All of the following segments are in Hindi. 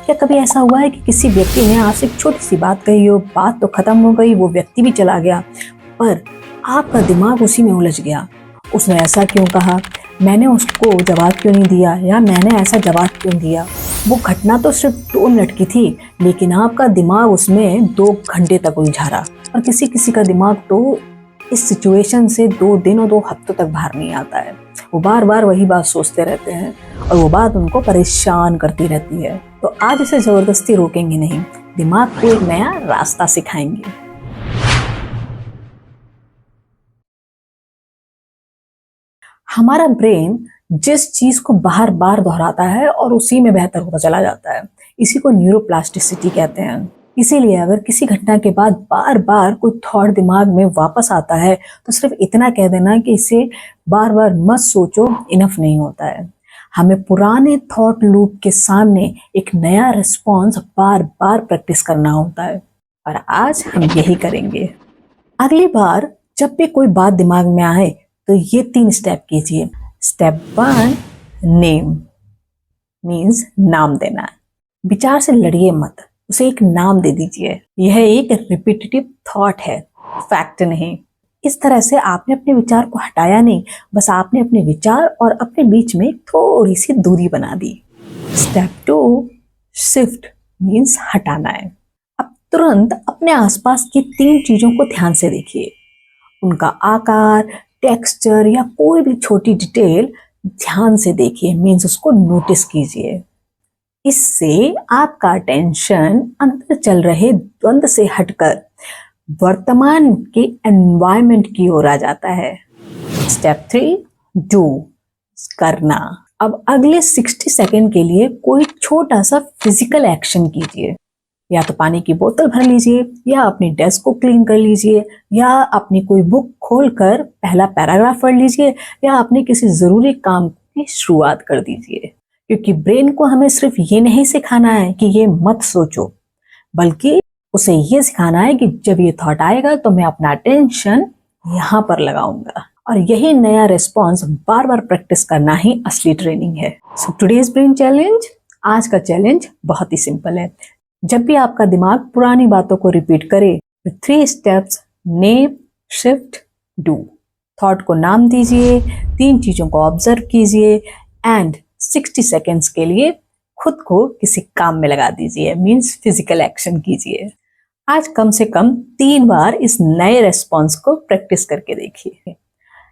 क्या कभी ऐसा हुआ है कि किसी व्यक्ति ने आपसे एक छोटी सी बात कही हो, बात तो खत्म हो गई, वो व्यक्ति भी चला गया, पर आपका दिमाग उसी में उलझ गया। उसने ऐसा क्यों कहा, मैंने उसको जवाब क्यों नहीं दिया, या मैंने ऐसा जवाब क्यों दिया। वो घटना तो सिर्फ 2 मिनट की थी, लेकिन आपका दिमाग उसमें 2 घंटे तक उलझा रहा। और किसी किसी का दिमाग तो इस सिचुएशन से 2 दिन और 2 हफ्तों तक बाहर नहीं आता है। वो बार बार वही बात सोचते रहते हैं और वो बात उनको परेशान करती रहती है। तो आज इसे जबरदस्ती रोकेंगे नहीं, दिमाग को एक नया रास्ता सिखाएंगे। हमारा ब्रेन जिस चीज को बार बार दोहराता है और उसी में बेहतर होता चला जाता है, इसी को न्यूरोप्लास्टिसिटी कहते हैं। इसीलिए अगर किसी घटना के बाद बार बार कोई थॉट दिमाग में वापस आता है तो सिर्फ इतना कह देना कि इसे बार बार मत सोचो इनफ नहीं होता है। हमें पुराने थॉट लूप के सामने एक नया रिस्पॉन्स बार बार प्रैक्टिस करना होता है, और आज हम यही करेंगे। अगली बार जब भी कोई बात दिमाग में आए तो ये 3 स्टेप कीजिए। स्टेप 1, नेम मीन्स नाम देना। विचार से लड़िए मत, उसे एक नाम दे दीजिए। यह एक रिपीटेटिव थॉट है, फैक्ट नहीं। इस तरह से आपने अपने विचार को हटाया नहीं, बस आपने अपने विचार और अपने बीच में थोड़ी सी दूरी बना दी। स्टेप 2, शिफ्ट मीन्स हटाना है। अब तुरंत अपने आसपास की 3 चीजों को ध्यान से देखिए। उनका आकार, टेक्सचर या कोई भी छोटी डिटेल ध्यान से देखिए, मीन्स उसको नोटिस कीजिए। इससे आपका अटेंशन अंदर चल रहे द्वंद से हटकर वर्तमान के एनवायरनमेंट की ओर आ जाता है। स्टेप 3, डू करना। अब अगले 60 सेकेंड के लिए कोई छोटा सा फिजिकल एक्शन कीजिए। या तो पानी की बोतल भर लीजिए, या अपनी डेस्क को क्लीन कर लीजिए, या अपनी कोई बुक खोलकर पहला पैराग्राफ पढ़ लीजिए, या अपने किसी जरूरी काम की शुरुआत कर दीजिए। क्योंकि ब्रेन को हमें सिर्फ ये नहीं सिखाना है कि ये मत सोचो, बल्कि उसे ये सिखाना है कि जब ये थॉट आएगा तो मैं अपना अटेंशन यहाँ पर लगाऊंगा। और यही नया रिस्पॉन्स बार बार प्रैक्टिस करना ही असली ट्रेनिंग है। सो टुडेज ब्रेन चैलेंज, आज का चैलेंज बहुत ही सिंपल है। जब भी आपका दिमाग पुरानी बातों को रिपीट करे तो 3 steps, name, shift, do. Thought को नाम दीजिए, 3 चीजों को ऑब्जर्व कीजिए एंड 60 सेकेंड्स के लिए खुद को किसी काम में लगा दीजिए, मीन्स फिजिकल एक्शन कीजिए। आज कम से कम 3 बार इस नए रेस्पॉन्स को प्रैक्टिस करके देखिए।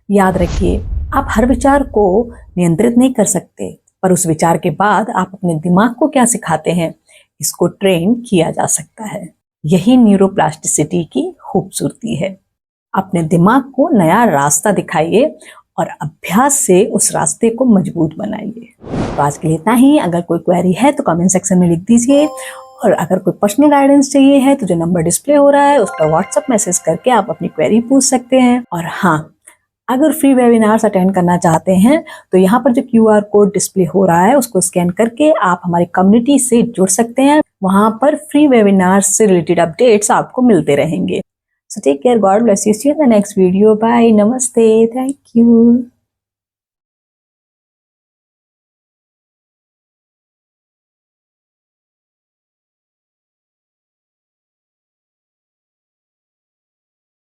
याद रखिए, आप हर विचार को नियंत्रित नहीं कर सकते, पर उस विचार के बाद आप अपने दिमाग को क्या सिखाते हैं, इसको ट्रेन किया जा सकता है। यही न्यूरोप्लास्टिसिटी की खूबसूरती है। अपने दिमाग को नया रास्ता दिखाइए और अभ्यास से उस रास्ते को मजबूत बनाइए। तो आज के लिए इतना ही। अगर कोई क्वेरी है तो कमेंट सेक्शन में लिख दीजिए, और अगर कोई पर्सनल गाइडेंस चाहिए है तो जो नंबर डिस्प्ले हो रहा है उस पर व्हाट्सएप मैसेज करके आप अपनी क्वेरी पूछ सकते हैं। और हाँ, अगर फ्री वेबिनार्स अटेंड करना चाहते हैं तो यहाँ पर जो QR कोड डिस्प्ले हो रहा है उसको स्कैन करके आप हमारी कम्युनिटी से जुड़ सकते हैं। वहाँ पर फ्री वेबिनार्स से रिलेटेड अपडेट्स आपको मिलते रहेंगे। So take care, God bless you, see you in the next video, bye, namaste, thank you.